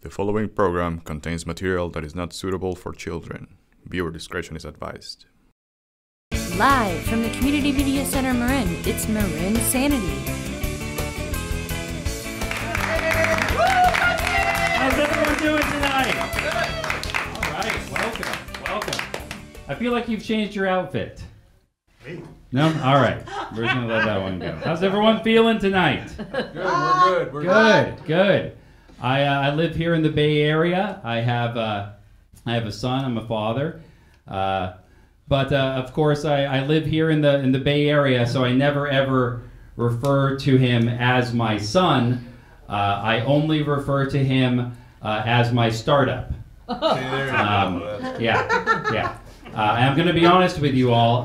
The following program contains material that is not suitable for children. Viewer discretion is advised. Live from the Community Media Center Marin, it's marINSANITY. How's everyone doing tonight? All right, welcome. I feel like you've changed your outfit. No? All right. We're just going to let that one go. How's everyone feeling tonight? Good, we're good. Good. I live here in the Bay Area. I have a son. I'm a father. But of course, I live here in the Bay Area, so I never ever refer to him as my son. I only refer to him as my startup. Yeah. I'm going to be honest with you all.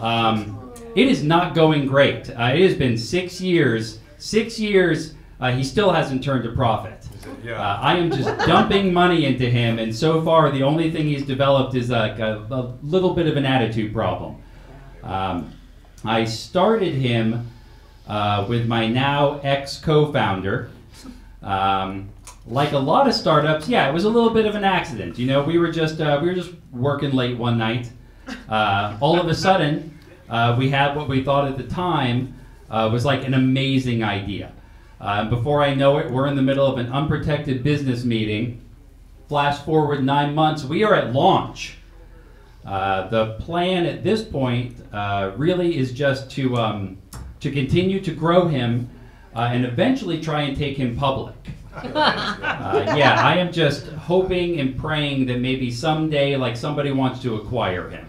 It is not going great. It has been 6 years. 6 years. He still hasn't turned a profit. I am just dumping money into him, and so far the only thing he's developed is like a little bit of an attitude problem. I started him with my now ex-co-founder. Like a lot of startups, yeah, it was a little bit of an accident. You know, we were just working late one night. All of a sudden, we had what we thought at the time was like an amazing idea. Before I know it, we're in the middle of an unprotected business meeting. Flash forward 9 months, we are at launch. The plan at this point really is just to continue to grow him and eventually try and take him public. Yeah, I am just hoping and praying that maybe someday, like, somebody wants to acquire him.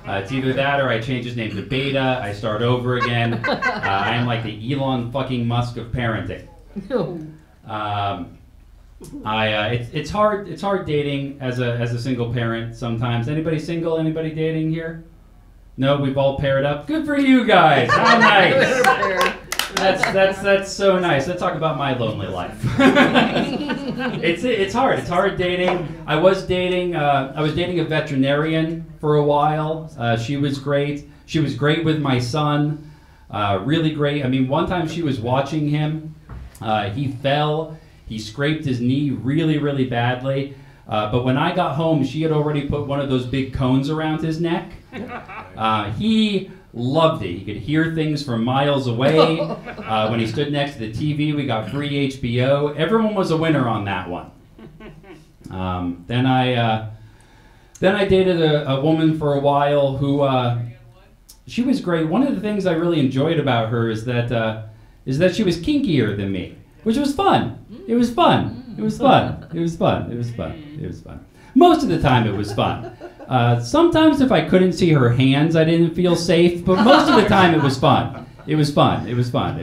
It's either that or I change his name to Beta, I start over again. I am like the Elon fucking Musk of parenting. It's hard dating as a single parent sometimes. Anybody single? Anybody dating here? No, we've all paired up. Good for you guys. How nice. That's so nice. Let's talk about my lonely life. It's hard. It's hard dating. I was dating a veterinarian for a while. She was great. She was great with my son. Really great. I mean, one time she was watching him. He fell. He scraped his knee really, really badly. But when I got home, she had already put one of those big cones around his neck. He loved it. He could hear things from miles away. When he stood next to the TV, we got free HBO. Everyone was a winner on that one. Then I dated a woman for a while who she was great. One of the things I really enjoyed about her is that she was kinkier than me, which was fun. It was fun. Most of the time it was fun. Sometimes if I couldn't see her hands, I didn't feel safe, but most of the time it was fun. It was fun. It was fun.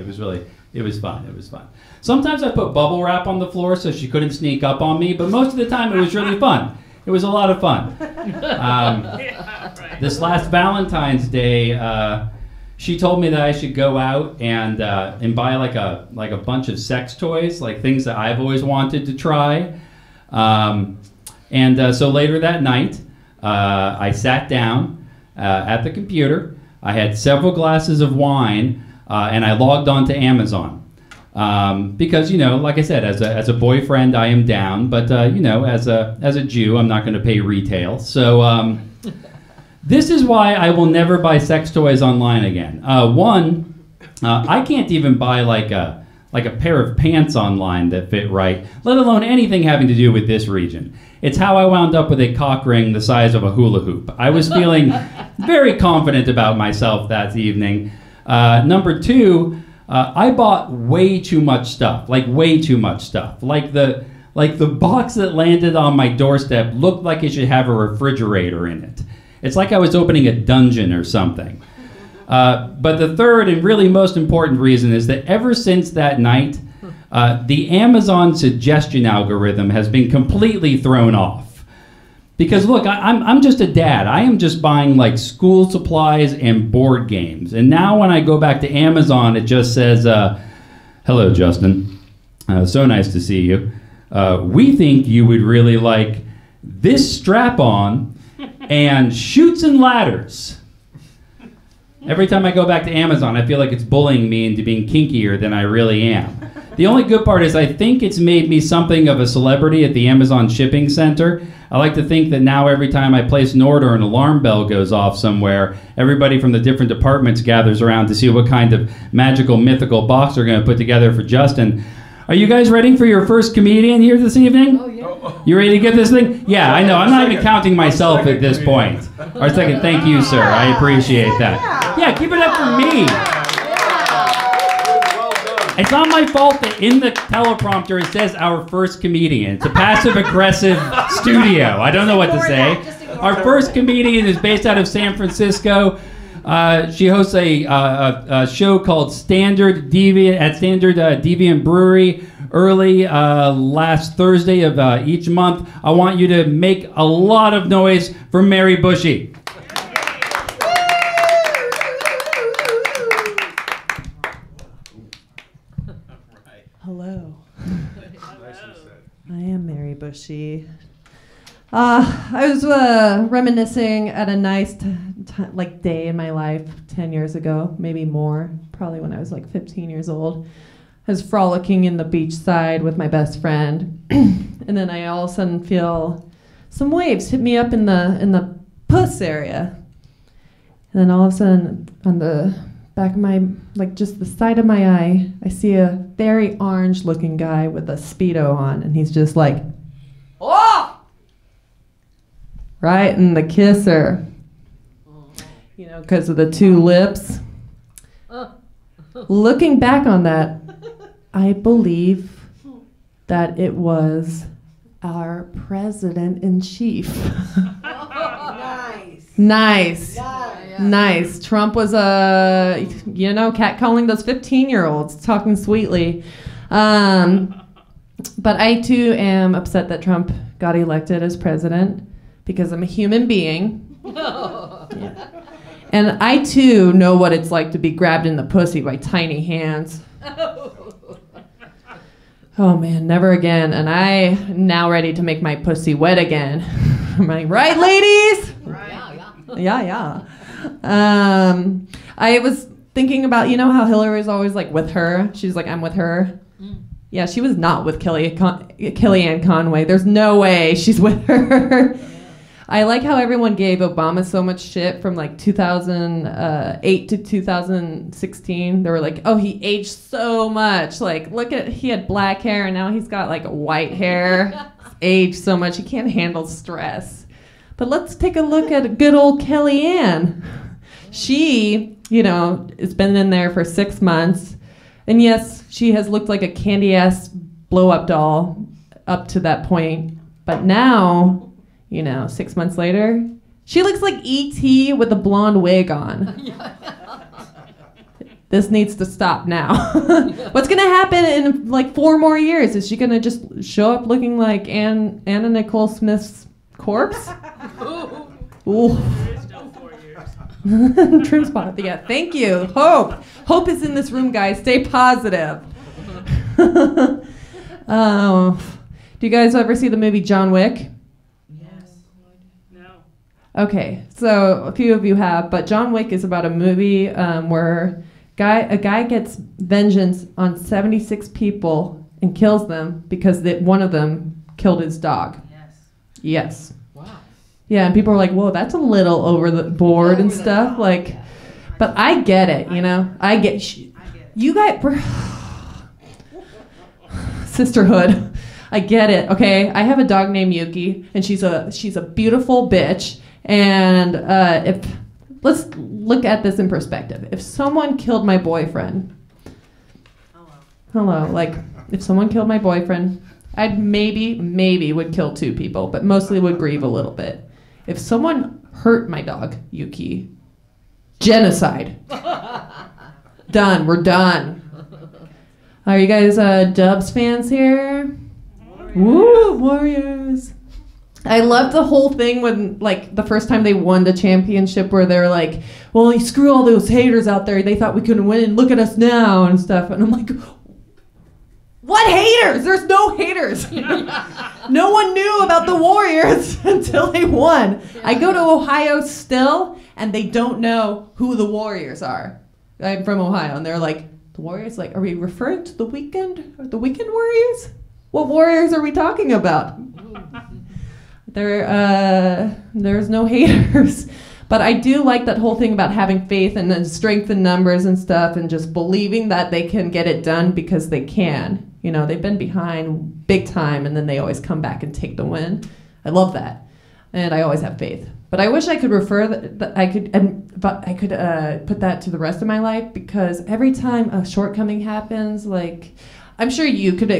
Sometimes I put bubble wrap on the floor so she couldn't sneak up on me, but most of the time it was really fun. It was a lot of fun. This last Valentine's Day, she told me that I should go out and buy like a bunch of sex toys, like things that I've always wanted to try. So later that night, I sat down at the computer. I had several glasses of wine, and I logged on to Amazon. Because, you know, like I said, as a boyfriend, I am down, but you know, as a Jew, I'm not going to pay retail. So this is why I will never buy sex toys online again. I can't even buy like a pair of pants online that fit right, let alone anything having to do with this region. It's how I wound up with a cock ring the size of a hula hoop. I was feeling very confident about myself that evening. Number two, I bought way too much stuff, like way too much stuff. Like the box that landed on my doorstep looked like it should have a refrigerator in it. It's like I was opening a dungeon or something. But the third and really most important reason is that ever since that night, the Amazon suggestion algorithm has been completely thrown off. Because look, I'm just a dad. I am just buying like school supplies and board games. And now when I go back to Amazon, it just says, hello, Justin. So nice to see you. We think you would really like this strap-on and chutes and ladders. Every time I go back to Amazon, I feel like it's bullying me into being kinkier than I really am. The only good part is I think it's made me something of a celebrity at the Amazon shipping center. I like to think that now every time I place an order, an alarm bell goes off somewhere, everybody from the different departments gathers around to see what kind of magical, mythical box they're going to put together for Justin. Are you guys ready for your first comedian here this evening? Oh, yeah. You ready to get this thing? Yeah, I know. I'm not even counting myself at this point. Our second, thank you, sir. I appreciate that. Yeah, keep it up for me. It's not my fault that in the teleprompter it says our first comedian. It's a passive-aggressive studio. I don't know what to say. Our first comedian is based out of San Francisco. She hosts a show called Standard Deviant Brewery early last Thursday of each month. I want you to make a lot of noise for Mary Bushy. Hello. I am Mary Bushy. I was reminiscing at a nice day in my life 10 years ago, maybe more, probably when I was like 15 years old. I was frolicking in the beachside with my best friend, and then I all of a sudden feel some waves hit me up in the puss area. And then all of a sudden, on the back of my, like just the side of my eye, I see a very orange-looking guy with a Speedo on, and he's just like, oh! Right in the kisser. You know, because of the two lips. Looking back on that, I believe that it was our president-in-chief. Nice. Nice. Trump was catcalling those 15-year-olds, talking sweetly. But I too am upset that Trump got elected as president because I'm a human being. Yeah. And I too know what it's like to be grabbed in the pussy by tiny hands. Oh man, never again. And I'm now ready to make my pussy wet again. Am I right, ladies? Yeah. I was thinking about, you know how Hillary's always like with her? She's like, I'm with her. Yeah, she was not with Kellyanne Conway. There's no way she's with her. I like how everyone gave Obama so much shit from like 2008 to 2016. They were like, oh, he aged so much. Like, he had black hair and now he's got like white hair. Aged so much, he can't handle stress. But let's take a look at good old Kellyanne. She, has been in there for 6 months. And yes, she has looked like a candy-ass blow-up doll up to that point. But now, 6 months later, she looks like E.T. with a blonde wig on. This needs to stop now. What's going to happen in like 4 more years? Is she going to just show up looking like Anna Nicole Smith's corpse? Ooh. Trim spot. Yeah, thank you. Hope is in this room, guys. Stay positive. Do you guys ever see the movie John Wick? Yes. No. Okay, so a few of you have, but John Wick is about a movie where a guy gets vengeance on 76 people and kills them because one of them killed his dog. Yes. Yeah, and people are like, whoa, that's a little over the board and stuff. Like, but I get it, I get you guys, sisterhood. I get it, okay? I have a dog named Yuki, and she's a beautiful bitch. And let's look at this in perspective. If someone killed my boyfriend, hello, like if someone killed my boyfriend, I'd maybe would kill 2 people, but mostly would grieve a little bit. If someone hurt my dog, Yuki, genocide. Done. We're done. Are you guys Dubs fans here? Warriors. Woo, Warriors. I loved the whole thing when, like, the first time they won the championship where they're like, well, screw all those haters out there. They thought we couldn't win. Look at us now and stuff. And I'm like, what haters? There's no haters. No one knew about the Warriors until they won. I go to Ohio still, and they don't know who the Warriors are. I'm from Ohio, and they're like, The Warriors? Like, are we referring to the Weeknd? Or the Weeknd Warriors? What Warriors are we talking about? There's no haters. But I do like that whole thing about having faith and then strength in numbers and stuff and just believing that they can get it done because they can. You know, they've been behind big time and then they always come back and take the win. I love that. And I always have faith. But I wish I could put that to the rest of my life, because every time a shortcoming happens, like, I'm sure you could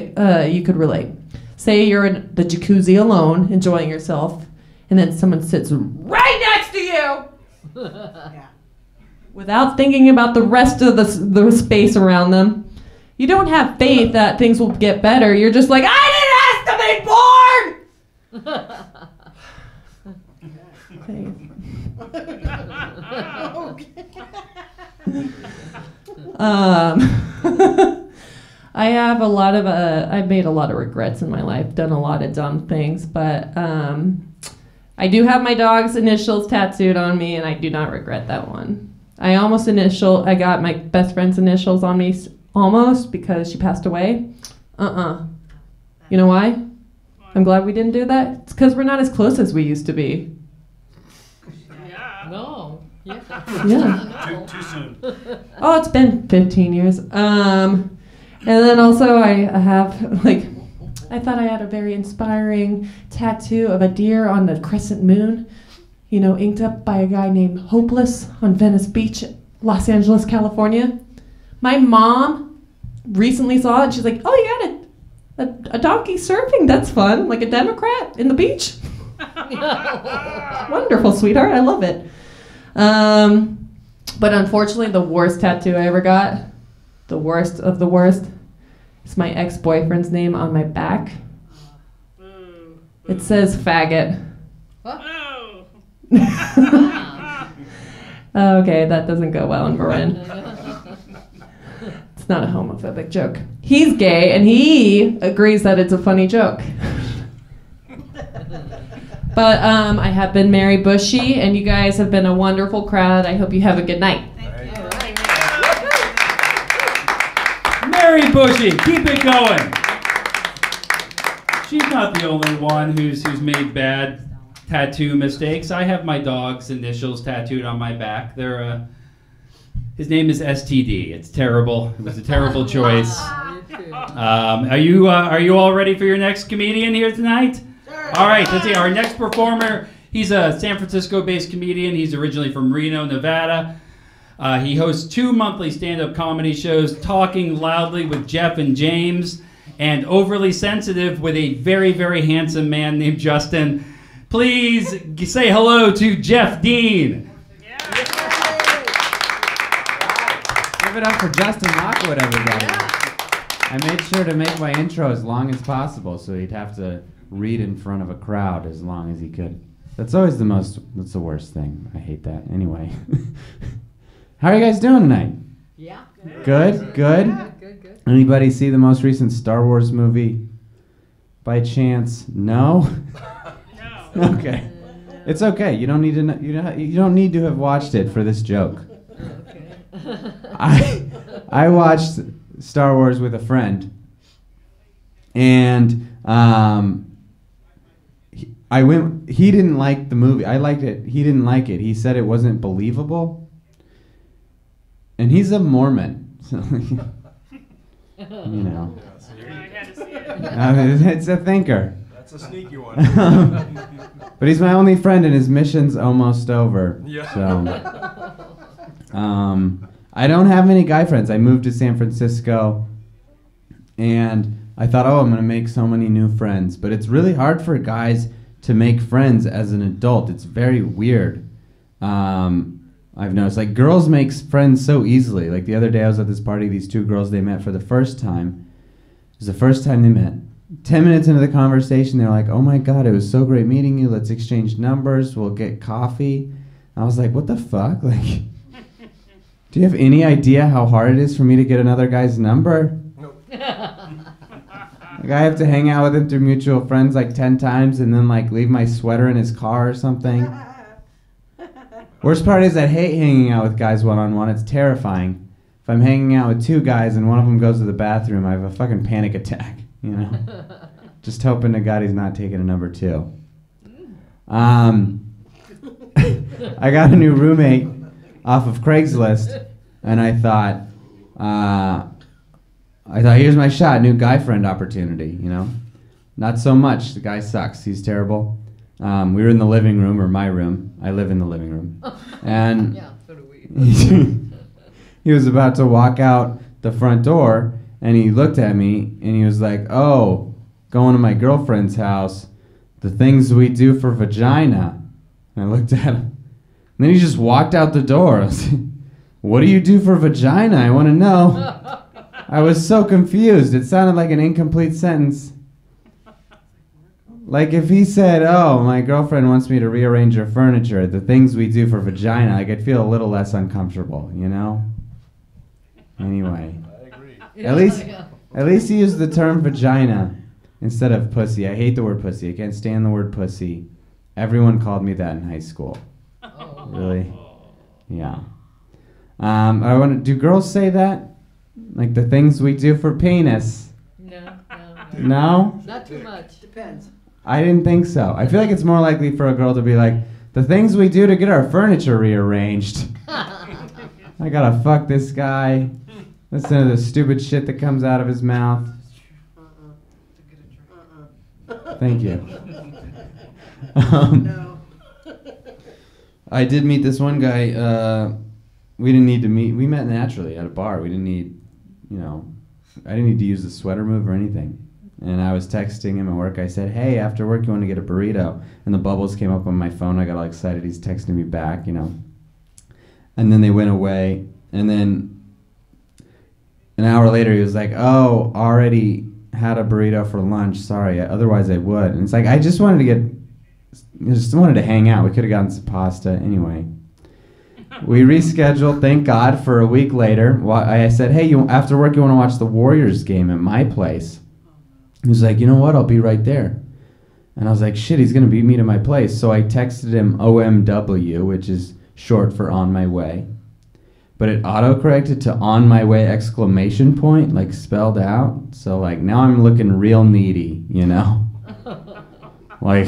relate. Say you're in the jacuzzi alone, enjoying yourself, and then someone sits right next to you, without thinking about the rest of the space around them. You don't have faith that things will get better. You're just like, I didn't ask to be born. I have a lot of I've made a lot of regrets in my life, done a lot of dumb things, but I do have my dog's initials tattooed on me, and I do not regret that one. I got my best friend's initials on me almost because she passed away. You know why? I'm glad we didn't do that. It's because we're not as close as we used to be. No. Yeah. Yeah. Too soon. Oh, it's been 15 years. And then also I have, like, I thought I had a very inspiring tattoo of a deer on the crescent moon, you know, inked up by a guy named Hopeless on Venice Beach, Los Angeles, California. My mom recently saw it and she's like, oh, you got a donkey surfing? That's fun. Like a Democrat in the beach? Wonderful, sweetheart. I love it. But unfortunately, the worst tattoo I ever got, the worst of the worst, is my ex-boyfriend's name on my back. It says faggot. Oh. Okay, that doesn't go well in Marin. It's not a homophobic joke. He's gay, and he agrees that it's a funny joke. But I have been Mary Bushy, and you guys have been a wonderful crowd. I hope you have a good night. Mary Bushy, keep it going. She's not the only one who's made bad tattoo mistakes. I have my dog's initials tattooed on my back. His name is STD. It's terrible. It was a terrible choice. Are you all ready for your next comedian here tonight? All right, let's see. Our next performer, he's a San Francisco-based comedian. He's originally from Reno, Nevada. He hosts 2 monthly stand-up comedy shows, Talking Loudly with Jeff and James, and Overly Sensitive with a very, very handsome man named Justin. Please say hello to Jeff Dean. Give it up for Justin Lockwood, everybody. I made sure to make my intro as long as possible so he'd have to read in front of a crowd as long as he could. That's always that's the worst thing. I hate that. Anyway. How are you guys doing tonight? Yeah. Good? Good? Good. Anybody see the most recent Star Wars movie? By chance? No? No. Okay. It's okay. You don't need to you don't need to have watched it for this joke. I watched Star Wars with a friend, and he didn't like the movie. I liked it. He didn't like it. He said it wasn't believable. And he's a Mormon. So, you know. I had to see it. It's a thinker. That's a sneaky one. But he's my only friend and his mission's almost over. Yeah. So I don't have any guy friends. I moved to San Francisco and I thought, I'm going to make so many new friends. But it's really hard for guys to make friends as an adult. It's very weird. I've noticed, like, girls make friends so easily. Like, the other day I was at this party, these 2 girls, they met for the first time. It was the first time they met. 10 minutes into the conversation, they're like, oh my God, it was so great meeting you. Let's exchange numbers. We'll get coffee. I was like, what the fuck? Like, do you have any idea how hard it is for me to get another guy's number? Nope. Like, I have to hang out with him through mutual friends like 10 times and then, like, leave my sweater in his car or something. Worst part is I hate hanging out with guys one-on-one. It's terrifying. If I'm hanging out with two guys and one of them goes to the bathroom, I have a fucking panic attack, you know? Just hoping to God he's not taking a number 2. I got a new roommate off of Craigslist, and I thought, here's my shot, new guy friend opportunity, you know? Not so much. The guy sucks. He's terrible. We were in the living room, or my room. I live in the living room. And Yeah, so do we. he was about to walk out the front door, and he looked at me, and he was like, oh, going to my girlfriend's house, the things we do for vagina. And I looked at him. And then he just walked out the door. I was like, what do you do for vagina? I want to know. I was so confused. It sounded like an incomplete sentence. Like if he said, oh, my girlfriend wants me to rearrange her furniture, the things we do for vagina, like I'd feel a little less uncomfortable, you know? Anyway. I agree. At least he used the term vagina instead of pussy. I hate the word pussy. I can't stand the word pussy. Everyone called me that in high school. Oh. Really? Yeah. Do girls say that? Like the things we do for penis? No. No? Not too much. Depends. I didn't think so. I feel like it's more likely for a girl to be like, the things we do to get our furniture rearranged. I gotta fuck this guy. Listen to the stupid shit that comes out of his mouth. Thank you. No. I did meet this one guy. We didn't need to meet. We met naturally at a bar. We didn't need, I didn't need to use the sweater move or anything. And I was texting him at work. I said, hey, after work, you want to get a burrito? And the bubbles came up on my phone. I got all excited. He's texting me back, And then they went away. And then an hour later, he was like, oh, already had a burrito for lunch. Sorry, otherwise I would. And it's like, I just wanted to hang out. We could have gotten some pasta. Anyway, we rescheduled, thank God, for a week later. I said, hey, after work, you want to watch the Warriors game at my place? He was like, you know what? I'll be right there. And I was like, shit, he's going to beat me to my place. So I texted him OMW, which is short for on my way. But it auto-corrected to on my way exclamation point, like spelled out. So like now I'm looking real needy, Like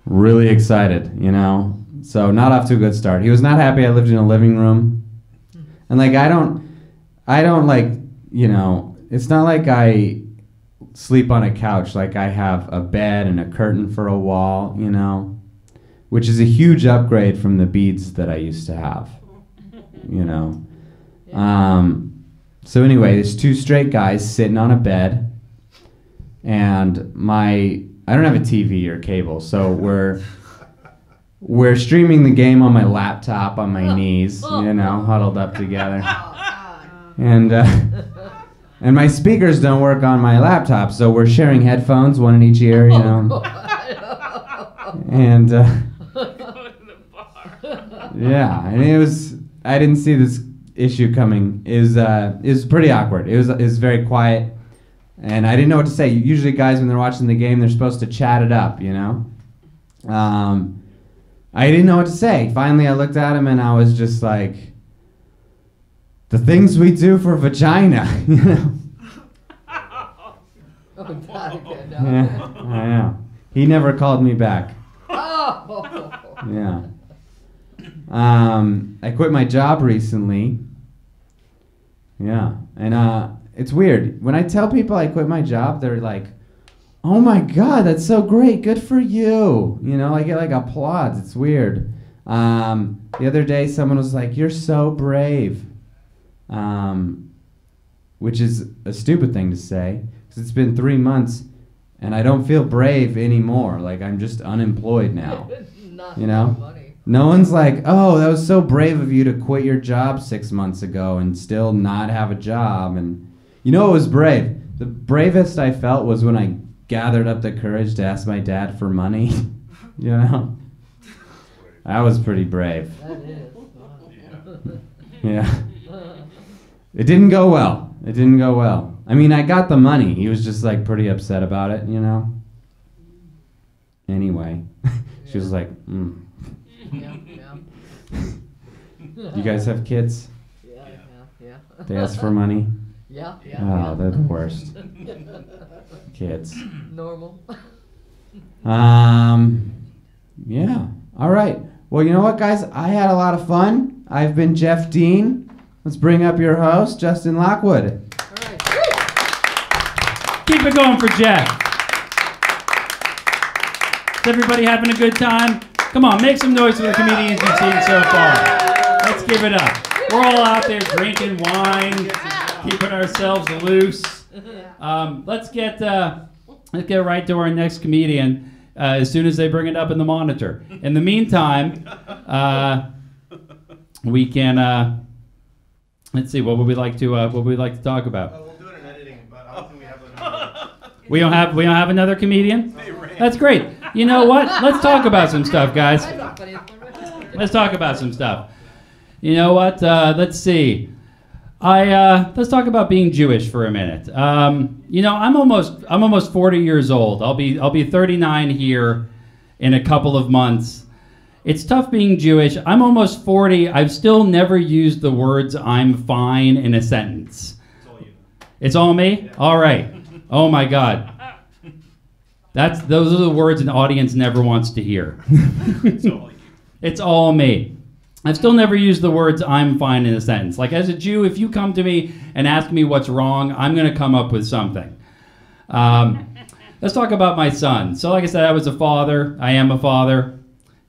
really excited, So not off to a good start. He was not happy I lived in a living room. And like I don't like, it's not like I sleep on a couch. Like I have a bed and a curtain for a wall, which is a huge upgrade from the beads that I used to have, So anyway, there's 2 straight guys sitting on a bed, and I don't have a TV or cable, so we're streaming the game on my laptop on my knees, huddled up together. And my speakers don't work on my laptop, so we're sharing headphones, one in each ear, And yeah, and I didn't see this issue coming. It was pretty awkward. It was very quiet, and I didn't know what to say. Usually, guys, when they're watching the game, they're supposed to chat it up, I didn't know what to say. Finally, I looked at him and I was just like, the things we do for vagina, Oh, Yeah, I know. He never called me back. Oh. Yeah. I quit my job recently. Yeah. And it's weird. When I tell people I quit my job, they're like, oh my God, that's so great. Good for you. I get like applause. It's weird. The other day, someone was like, you're so brave. Which is a stupid thing to say. Because it's been 3 months and I don't feel brave anymore. Like I'm just unemployed now. Funny. No one's like, oh, that was so brave of you to quit your job 6 months ago and still not have a job. And it was brave. The bravest I felt was when I gathered up the courage to ask my dad for money. That was pretty brave. That is. Yeah. It didn't go well. I mean, I got the money. He was just like pretty upset about it, Anyway, she was like, Yeah. You guys have kids? Yeah. They ask for money. Yeah. Oh, they're the worst. Kids. Normal. Yeah. All right. Well, you know what, guys? I had a lot of fun. I've been Jeff Dean. Let's bring up your host, Justin Lockwood. All right. Keep it going for Jeff. Is everybody having a good time? Come on, make some noise for the comedians you've seen so far. Let's give it up. We're all out there drinking wine, keeping ourselves loose. Let's get right to our next comedian as soon as they bring it up in the monitor. In the meantime, we can let's see. What would we like to talk about? We'll do it in editing, but I don't think we have another. We don't have another comedian? That's great. You know what? Let's talk about some stuff, guys. Let's talk about some stuff. You know what? Let's see. Let's talk about being Jewish for a minute. You know, I'm almost 40 years old. I'll be 39 here in a couple of months. It's tough being Jewish. I'm almost 40. I've still never used the words "I'm fine" in a sentence. It's all you. It's all me? Yeah. All right. Oh my God. Those are the words an audience never wants to hear. It's all you. It's all me. I've still never used the words "I'm fine" in a sentence. Like, as a Jew, if you come to me and ask me what's wrong, I'm going to come up with something. Let's talk about my son. So like I said, I was a father. I am a father.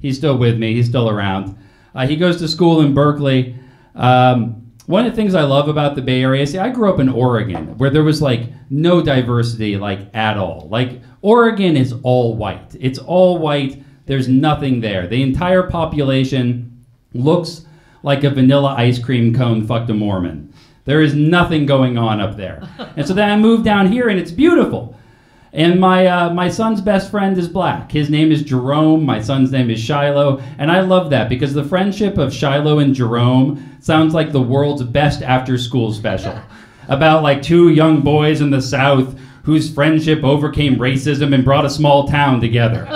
He's still with me. He's still around. He goes to school in Berkeley. One of the things I love about the Bay Area, see, I grew up in Oregon, where there was like no diversity, like at all. Like, Oregon is all white. It's all white. There's nothing there. The entire population looks like a vanilla ice cream cone fucked a Mormon. There is nothing going on up there. And so then I moved down here, and it's beautiful. And my son's best friend is black. His name is Jerome. My son's name is Shiloh. And I love that because the friendship of Shiloh and Jerome sounds like the world's best after-school special about like two young boys in the South whose friendship overcame racism and brought a small town together.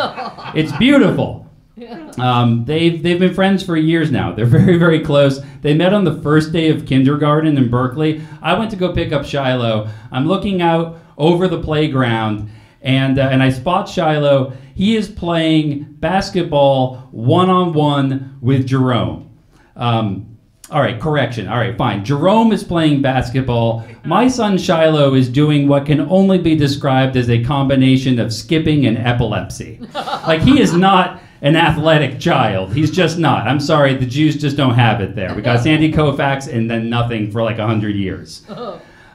It's beautiful. They've been friends for years now. They're very, very close. They met on the first day of kindergarten in Berkeley. I went to go pick up Shiloh. I'm looking out over the playground, and I spot Shiloh. He is playing basketball one-on-one with Jerome. All right, correction. All right, fine. Jerome is playing basketball. My son Shiloh is doing what can only be described as a combination of skipping and epilepsy. Like, he is not an athletic child. He's just not. I'm sorry, the Jews just don't have it there. We got Sandy Koufax and then nothing for like 100 years.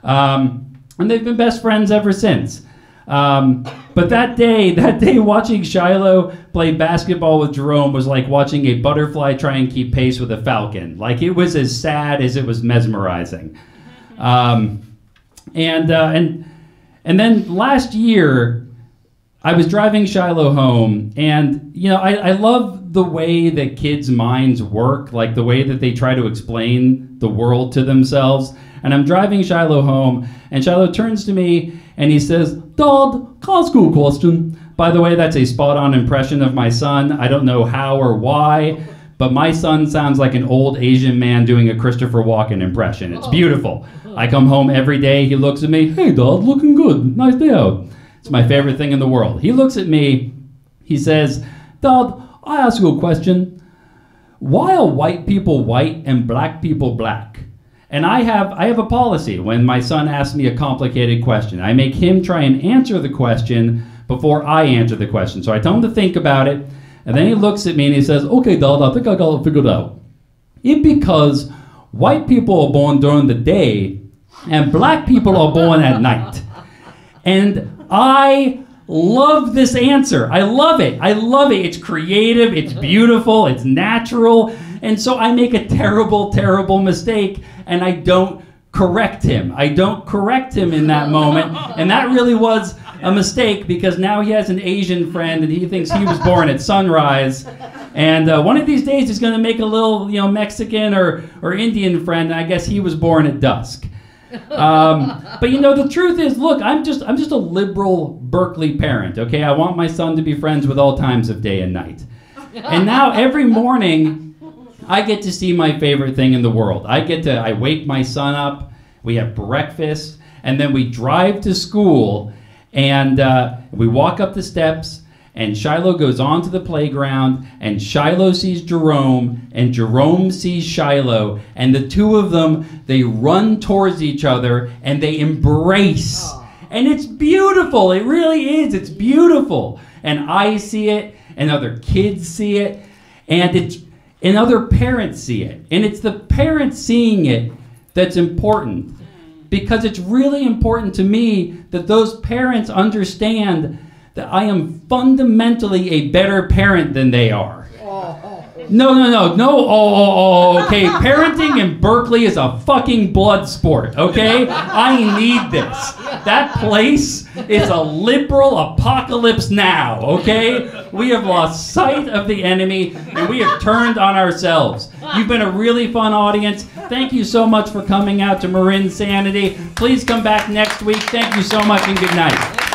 And they've been best friends ever since. But that day watching Shiloh play basketball with Jerome was like watching a butterfly try and keep pace with a falcon. Like, it was as sad as it was mesmerizing. And then last year, I was driving Shiloh home, and you know, I love the way that kids' minds work, like the way that they try to explain the world to themselves. And I'm driving Shiloh home, and Shiloh turns to me and he says, "Dad, can I ask you a question?" By the way, that's a spot-on impression of my son. I don't know how or why, but my son sounds like an old Asian man doing a Christopher Walken impression. It's beautiful. I come home every day, he looks at me, "Hey, Dad, looking good. Nice day out." It's my favorite thing in the world. He looks at me, he says, "Dad, I ask you a question. Why are white people white and black people black?" And I have a policy when my son asks me a complicated question. I make him try and answer the question before I answer the question. So I tell him to think about it, and then he looks at me and he says, "Okay, Dad, I think I got it figured out. It's because white people are born during the day and black people are born at night." And I love this answer. I love it. I love it. It's creative, it's beautiful, it's natural. And so I make a terrible, terrible mistake, and I don't correct him. I don't correct him in that moment. And that really was a mistake, because now he has an Asian friend, and he thinks he was born at sunrise. And one of these days he's going to make a little, you know, Mexican or Indian friend, and I guess he was born at dusk. But you know, the truth is, look, I'm just a liberal Berkeley parent, okay? I want my son to be friends with all times of day and night. And now every morning I get to see my favorite thing in the world. I wake my son up, we have breakfast, and then we drive to school, and we walk up the steps, and Shiloh goes onto the playground, and Shiloh sees Jerome, and Jerome sees Shiloh, and the two of them, they run towards each other, and they embrace. And it's beautiful. It really is. It's beautiful. And I see it, and other kids see it, and other parents see it. And it's the parents seeing it that's important. Because it's really important to me that those parents understand that I am fundamentally a better parent than they are. No, okay. Parenting in Berkeley is a fucking blood sport, okay? I need this. That place is a liberal apocalypse now, okay? We have lost sight of the enemy, and we have turned on ourselves. You've been a really fun audience. Thank you so much for coming out to Marin Sanity. Please come back next week. Thank you so much, and good night.